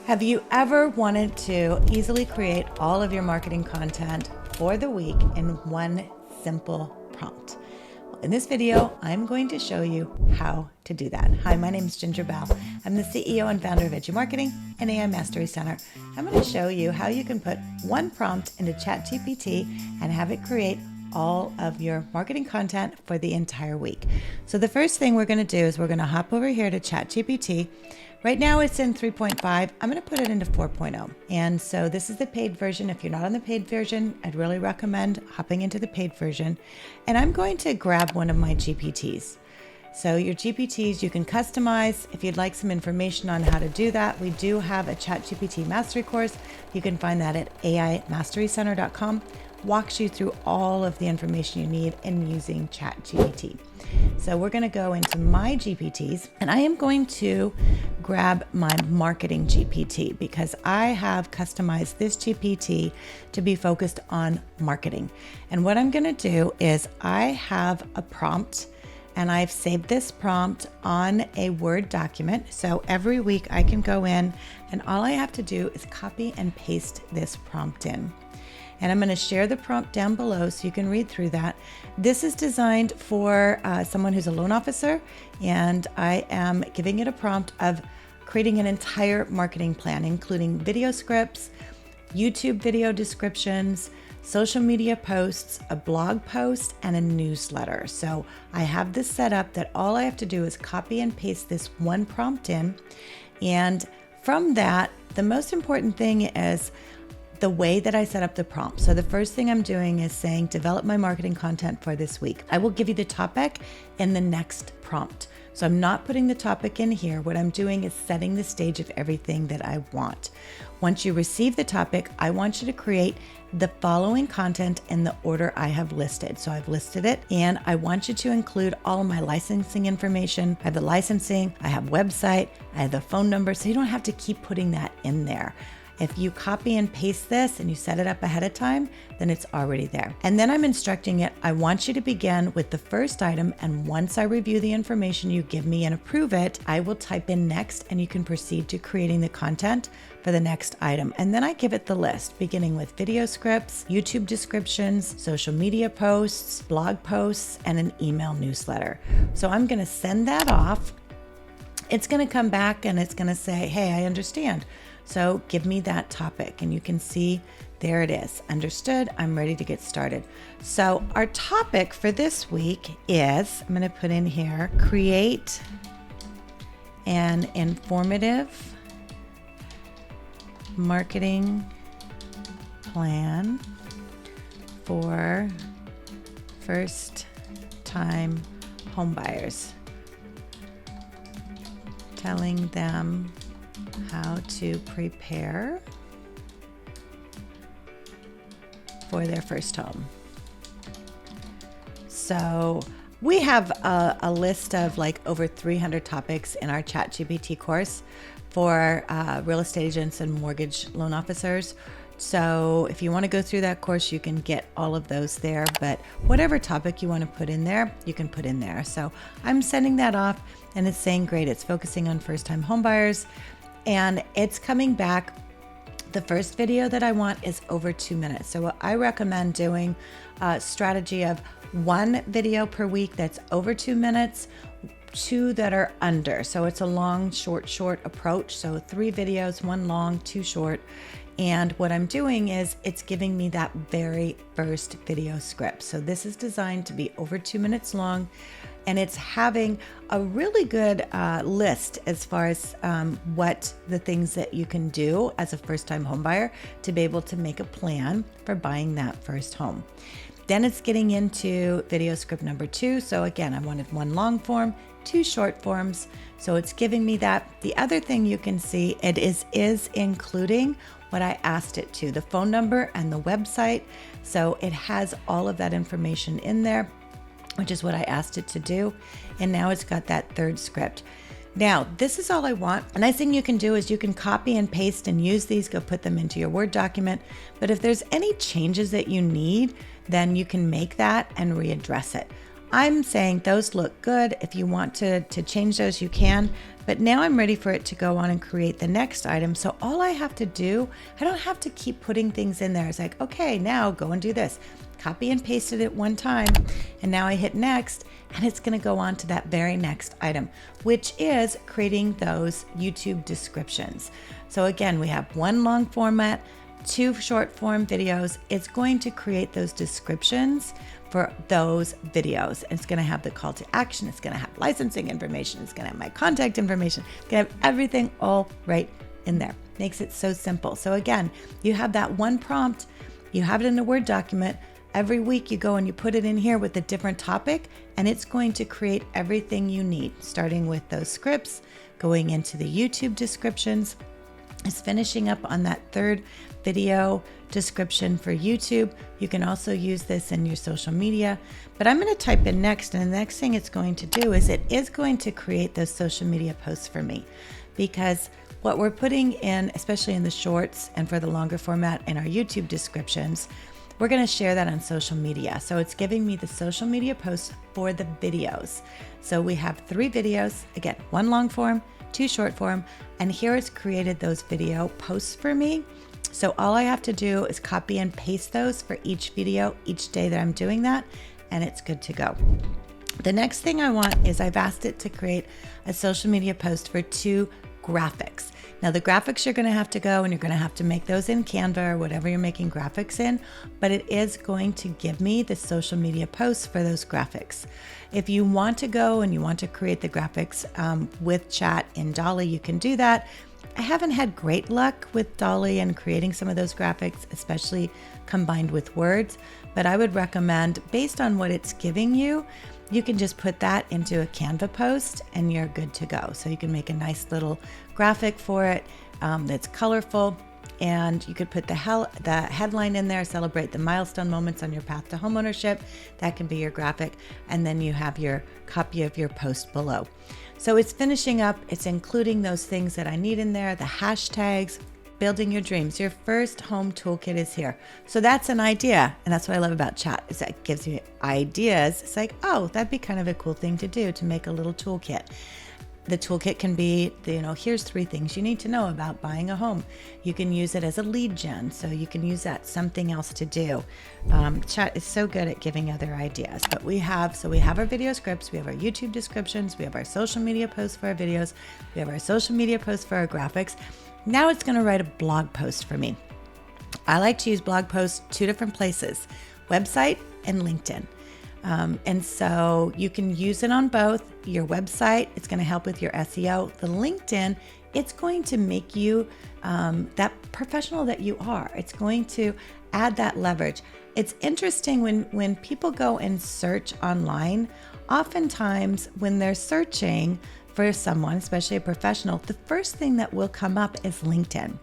Have you ever wanted to easily create all of your marketing content for the week in one simple prompt? Well, in this video, I'm going to show you how to do that. Hi, my name is Ginger Bell. I'm the CEO and founder of Edumarketing and AI Mastery Center. I'm going to show you how you can put one prompt into ChatGPT and have it create all of your marketing content for the entire week. So the first thing we're going to do is we're going to hop over here to ChatGPT. Right now it's in 3.5. I'm going to put it into 4.0. And so this is the paid version. If you're not on the paid version, I'd really recommend hopping into the paid version. And I'm going to grab one of my GPTs. So your GPTs you can customize. If you'd like some information on how to do that, we do have a ChatGPT mastery course. You can find that at AIMasteryCenter.com. Walks you through all of the information you need in using ChatGPT. So we're going to go into my GPTs and I am going to grab my marketing GPT because I have customized this GPT to be focused on marketing. And what I'm going to do is I have a prompt and I've saved this prompt on a Word document. So every week I can go in and all I have to do is copy and paste this prompt in. And I'm going to share the prompt down below so you can read through that. This is designed for someone who's a loan officer, and I am giving it a prompt of creating an entire marketing plan, including video scripts, YouTube video descriptions, social media posts, a blog post, and a newsletter. So I have this set up that all I have to do is copy and paste this one prompt in. And from that, the most important thing is the way that I set up the prompt. So the first thing I'm doing is saying, develop my marketing content for this week. I will give you the topic in the next prompt. So I'm not putting the topic in here. What I'm doing is setting the stage of everything that I want. Once you receive the topic, I want you to create the following content in the order I have listed. So I've listed it and I want you to include all of my licensing information. I have the licensing, I have website, I have the phone number, so you don't have to keep putting that in there. If you copy and paste this and you set it up ahead of time, then it's already there. And then I'm instructing it, I want you to begin with the first item. And once I review the information you give me and approve it, I will type in next and you can proceed to creating the content for the next item. And then I give it the list, beginning with video scripts, YouTube descriptions, social media posts, blog posts, and an email newsletter. So I'm going to send that off. It's going to come back and it's going to say, hey, I understand. So give me that topic, and you can see there it is. Understood. I'm ready to get started. So our topic for this week is, I'm going to put in here, create an informative marketing plan for first-time homebuyers, telling them how to prepare for their first home. So we have a list of like over 300 topics in our ChatGPT course for real estate agents and mortgage loan officers. So if you want to go through that course, you can get all of those there, but whatever topic you want to put in there, you can put in there. So I'm sending that off and it's saying, great, it's focusing on first-time homebuyers. And it's coming back. The first video that I want is over 2 minutes. So what I recommend doing a strategy of one video per week that's over 2 minutes, 2 that are under. So it's a long, short approach. So 3 videos, 1 long, 2 short. And what I'm doing is it's giving me that very first video script. So this is designed to be over 2 minutes long. And it's having a really good list as far as what the things that you can do as a first-time homebuyer to be able to make a plan for buying that first home. Then it's getting into video script number 2. So again, I wanted 1 long form, 2 short forms. So it's giving me that. The other thing you can see, it is including what I asked it to, the phone number and the website. So it has all of that information in there, which is what I asked it to do. And now it's got that third script. Now, this is all I want. A nice thing you can do is you can copy and paste and use these, go put them into your Word document. But if there's any changes that you need, then you can make that and readdress it. I'm saying those look good. If you want to change those, you can. But now I'm ready for it to go on and create the next item. So all I have to do, I don't have to keep putting things in there. It's like, okay, now go and do this. Copy and paste it at one time. And now I hit next, and it's going to go on to that very next item, which is creating those YouTube descriptions. So again, we have one long format, 2 short form videos. It's going to create those descriptions for those videos. It's going to have the call to action. It's going to have licensing information. It's going to have my contact information. It's going to have everything all right in there. Makes it so simple. So again, you have that one prompt, you have it in a Word document. Every week you go and you put it in here with a different topic, and it's going to create everything you need, starting with those scripts, going into the YouTube descriptions. It's finishing up on that 3rd video description for YouTube. You can also use this in your social media, but I'm going to type in next, and the next thing it's going to do is it is going to create those social media posts for me, because what we're putting in, especially in the shorts and for the longer format in our YouTube descriptions, we're going to share that on social media. So it's giving me the social media posts for the videos. So we have 3 videos, again, 1 long form, 2 short form, and here it's created those video posts for me. So all I have to do is copy and paste those for each video, each day that I'm doing that, and it's good to go. The next thing I want is I've asked it to create a social media post for 2 graphics. Now the graphics, you're going to have to go and you're going to have to make those in Canva or whatever you're making graphics in, but it is going to give me the social media posts for those graphics. If you want to go and you want to create the graphics with chat in Dolly, you can do that. I haven't had great luck with Dolly and creating some of those graphics, especially combined with words, but I would recommend, based on what it's giving you, you can just put that into a Canva post and you're good to go. So you can make a nice little graphic for it that's colorful, and you could put the headline in there, celebrate the milestone moments on your path to homeownership. That can be your graphic. And then you have your copy of your post below. So it's finishing up. It's including those things that I need in there, the hashtags, building your dreams. Your first home toolkit is here. So that's an idea. And that's what I love about chat, is that it gives you ideas. It's like, oh, that'd be kind of a cool thing to do, to make a little toolkit. The toolkit can be, here's 3 things you need to know about buying a home. You can use it as a lead gen, so you can use that something else to do. Chat is so good at giving other ideas. But we have our video scripts, we have our YouTube descriptions, we have our social media posts for our videos, we have our social media posts for our graphics. Now it's going to write a blog post for me. I like to use blog posts 2 different places, website and LinkedIn. And so you can use it on both. Your website, it's going to help with your SEO. The LinkedIn, it's going to make you that professional that you are. It's going to add that leverage. It's interesting when people go and search online, oftentimes when they're searching for someone, especially a professional, the first thing that will come up is LinkedIn.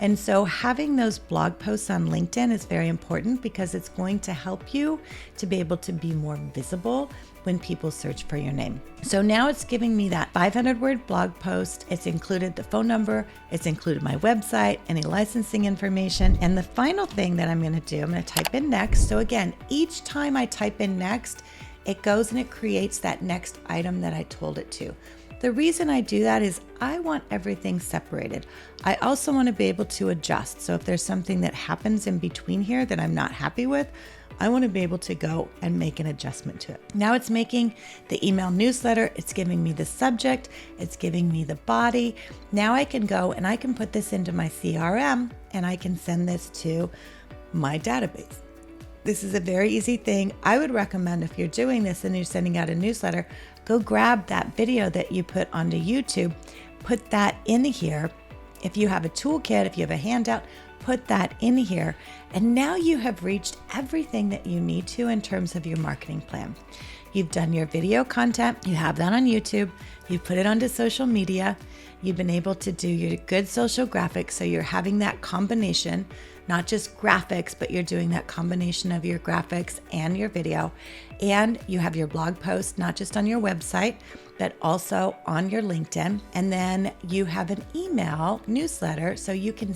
And so having those blog posts on LinkedIn is very important, because it's going to help you to be able to be more visible when people search for your name. So now it's giving me that 500-word blog post. It's included the phone number. It's included my website, any licensing information. And the final thing that I'm going to do, I'm going to type in next. So again, each time I type in next, it goes and it creates that next item that I told it to. The reason I do that is I want everything separated. I also want to be able to adjust. So if there's something that happens in between here that I'm not happy with, I want to be able to go and make an adjustment to it. Now it's making the email newsletter. It's giving me the subject. It's giving me the body. Now I can go and I can put this into my CRM and I can send this to my database. This is a very easy thing. I would recommend, if you're doing this and you're sending out a newsletter, go grab that video that you put onto YouTube, put that in here. If you have a toolkit, if you have a handout, put that in here. And now you have reached everything that you need to in terms of your marketing plan. You've done your video content, you have that on YouTube, you've put it onto social media, you've been able to do your good social graphics, so you're having that combination. not just graphics, but you're doing that combination of your graphics and your video. And you have your blog post, not just on your website, but also on your LinkedIn. And then you have an email newsletter, so you can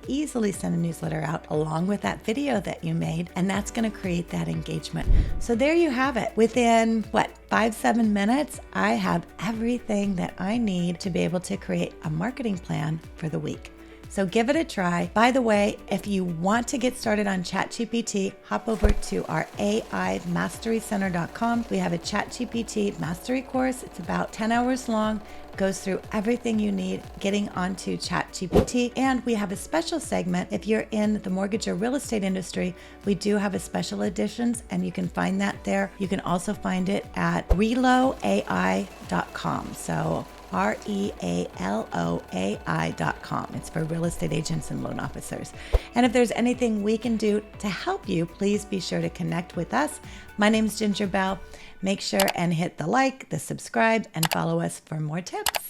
easily send a newsletter out along with that video that you made, and that's going to create that engagement. So there you have it. Within 5-7 minutes, I have everything that I need to be able to create a marketing plan for the week. So give it a try. By the way, if you want to get started on ChatGPT, hop over to our AImasterycenter.com. We have a ChatGPT mastery course. It's about 10 hours long, goes through everything you need getting onto ChatGPT. And we have a special segment. If you're in the mortgage or real estate industry, we do have a special editions, and you can find that there. You can also find it at realoai.com. So REALOAI.com. It's for real estate agents and loan officers. And if there's anything we can do to help you, please be sure to connect with us. My name is Ginger Bell. Make sure and hit the like, the subscribe, and follow us for more tips.